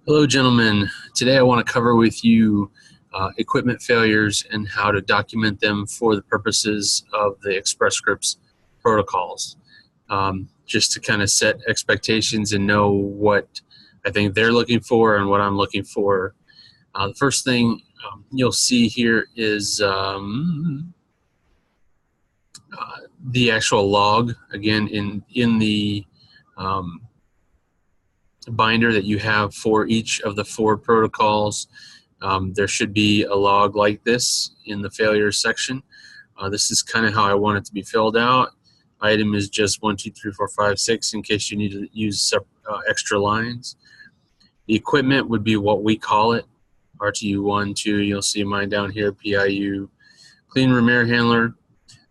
Hello, gentlemen. Today I want to cover with you equipment failures and how to document them for the purposes of the Express Scripts protocols. Just to kind of set expectations and know what I think they're looking for and what I'm looking for. The first thing you'll see here is the actual log. Again, in the binder that you have for each of the 4 protocols, there should be a log like this in the failure section. This is kind of how I want it to be filled out. Item is just 1, 2, 3, 4, 5, 6 in case you need to use extra lines. The equipment would be what we call it. RTU 1, 2, you'll see mine down here, PIU. Clean room air handler.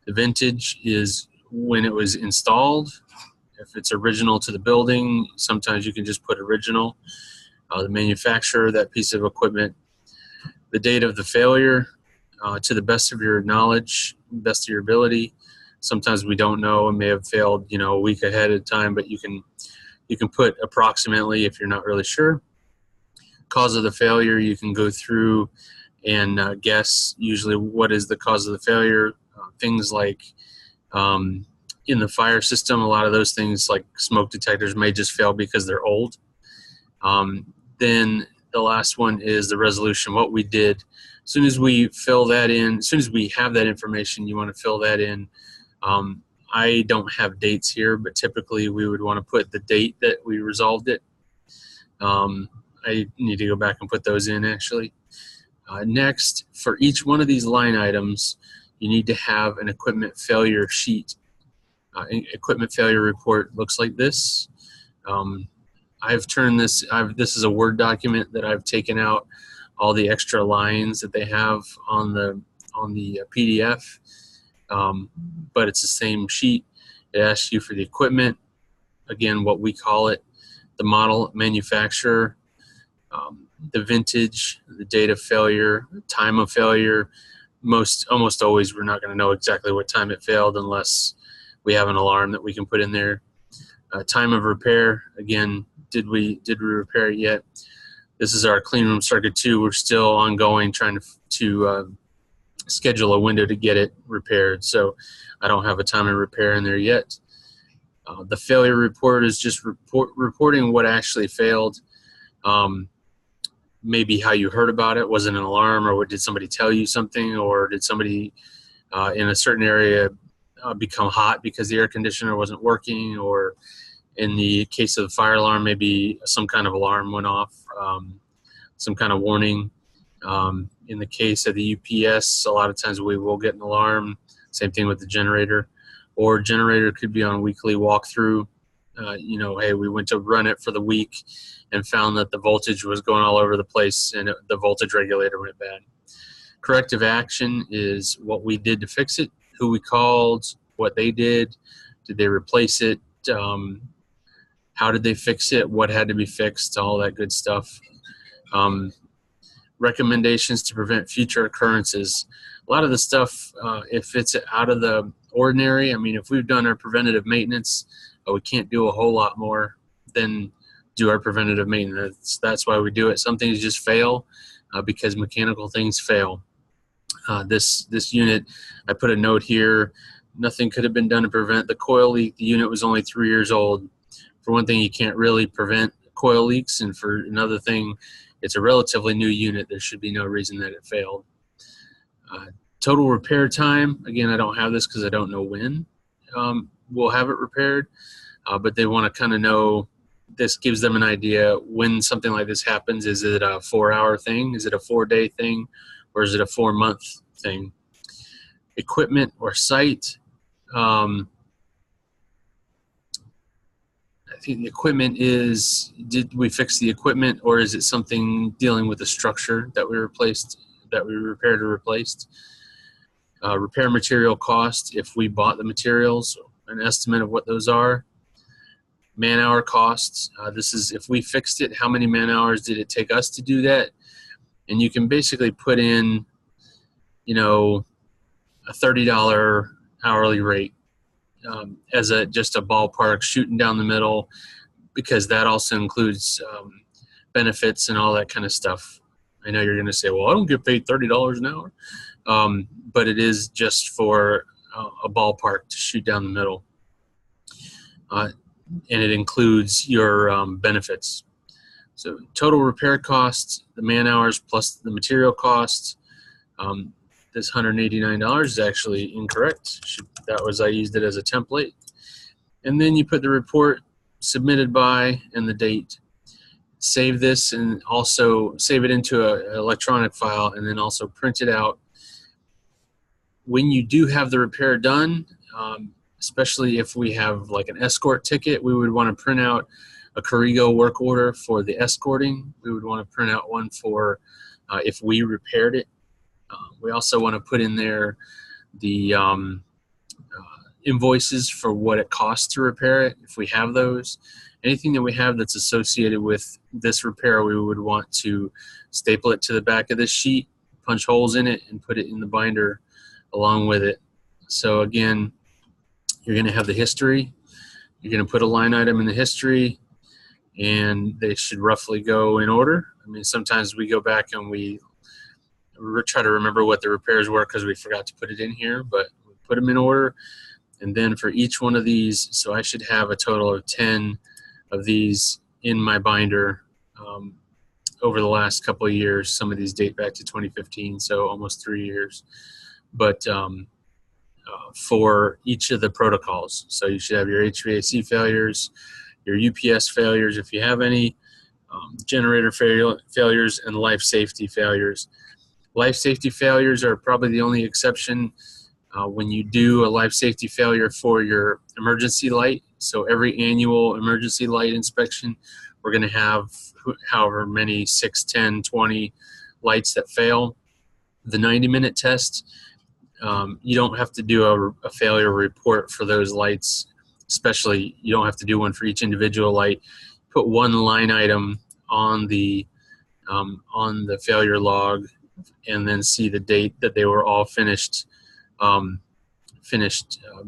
The vintage is when it was installed. If it's original to the building, sometimes you can just put original. The manufacturer, that piece of equipment. The date of the failure, to the best of your knowledge, best of your ability. Sometimes we don't know, it may have failed, a week ahead of time, but you can put approximately if you're not really sure. Cause of the failure, you can go through and guess usually what is the cause of the failure. Things like in the fire system, a lot of those things like smoke detectors may just fail because they're old. Then the last one is the resolution, what we did. As soon as we fill that in, as soon as we have that information, you want to fill that in. I don't have dates here, but typically we would want to put the date that we resolved it. I need to go back and put those in actually. Next, for each one of these line items, you need to have an equipment failure sheet. Equipment failure report looks like this. I've turned this, this is a Word document that I've taken out all the extra lines that they have on the PDF, but it's the same sheet. It asks you for the equipment, again, what we call it, the model, manufacturer, the vintage, the date of failure, time of failure. Almost always we're not going to know exactly what time it failed unless we have an alarm that we can put in there. Time of repair, again, did we repair it yet? This is our clean room circuit 2. We're still ongoing trying to schedule a window to get it repaired, so I don't have a time of repair in there yet. The failure report is just reporting what actually failed. Maybe how you heard about it. Was it an alarm, or did somebody tell you something, or did somebody in a certain area become hot because the air conditioner wasn't working, or in the case of the fire alarm, maybe some kind of alarm went off, some kind of warning. In the case of the UPS, a lot of times we will get an alarm. Same thing with the generator, or generator could be on weekly walkthrough. Hey, we went to run it for the week and found that the voltage was going all over the place and the voltage regulator went bad. Corrective action is what we did to fix it, who we called, what they did they replace it, how did they fix it, what had to be fixed, all that good stuff. Recommendations to prevent future occurrences. A lot of the stuff, if it's out of the ordinary, if we've done our preventative maintenance, we can't do a whole lot more than do our preventative maintenance. That's why we do it. Some things just fail because mechanical things fail. This unit, I put a note here, nothing could have been done to prevent the coil leak. The unit was only 3 years old. For one thing, you can't really prevent coil leaks, and for another thing, it's a relatively new unit. There should be no reason that it failed. Total repair time, again, I don't have this because I don't know when we'll have it repaired, but they want to kind of know. This gives them an idea when something like this happens. Is it a 4-hour thing? Is it a 4-day thing? Or is it a 4-month thing? Equipment or site. I think the equipment is, did we fix the equipment, or is it something dealing with the structure that we replaced, that we repaired or replaced? Repair material cost, if we bought the materials, an estimate of what those are. Man-hour costs, this is if we fixed it, how many man-hours did it take us to do that? And you can basically put in, a $30 hourly rate as just a ballpark, shooting down the middle, because that also includes benefits and all that kind of stuff. I know you're going to say, well, I don't get paid $30 an hour, but it is just for a ballpark to shoot down the middle. And it includes your benefits. So total repair costs, the man hours plus the material costs. This $189 is actually incorrect. I used it as a template. And then you put the report submitted by and the date. Save this and also save it into an electronic file, and then also print it out. When you do have the repair done, especially if we have like an escort ticket, we would want to print out a Corrigo work order for the escorting. We would want to print out one for if we repaired it. We also want to put in there the invoices for what it costs to repair it, if we have those. Anything that we have that's associated with this repair, we would want to staple it to the back of this sheet, punch holes in it, and put it in the binder along with it. So again, you're going to have the history. You're going to put a line item in the history, and they should roughly go in order. I mean, sometimes we go back and we try to remember what the repairs were because we forgot to put it in here, but we put them in order. And then for each one of these, so I should have a total of 10 of these in my binder over the last couple of years. Some of these date back to 2015, so almost 3 years. But for each of the protocols, so you should have your HVAC failures, your UPS failures if you have any, generator failures, and life safety failures. Life safety failures are probably the only exception when you do a life safety failure for your emergency light. So every annual emergency light inspection, we're going to have however many 6, 10, 20 lights that fail. The 90-minute test, you don't have to do a failure report for those lights, especially you don't have to do one for each individual light. Put one line item on the failure log, and then see the date that they were all finished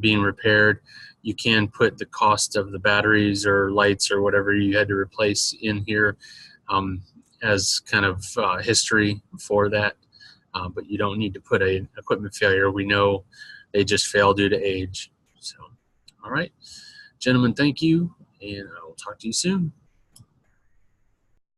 being repaired. You can put the cost of the batteries or lights or whatever you had to replace in here as kind of history for that. But you don't need to put an equipment failure. We know they just fail due to age. So, all right, gentlemen, thank you, and I will talk to you soon.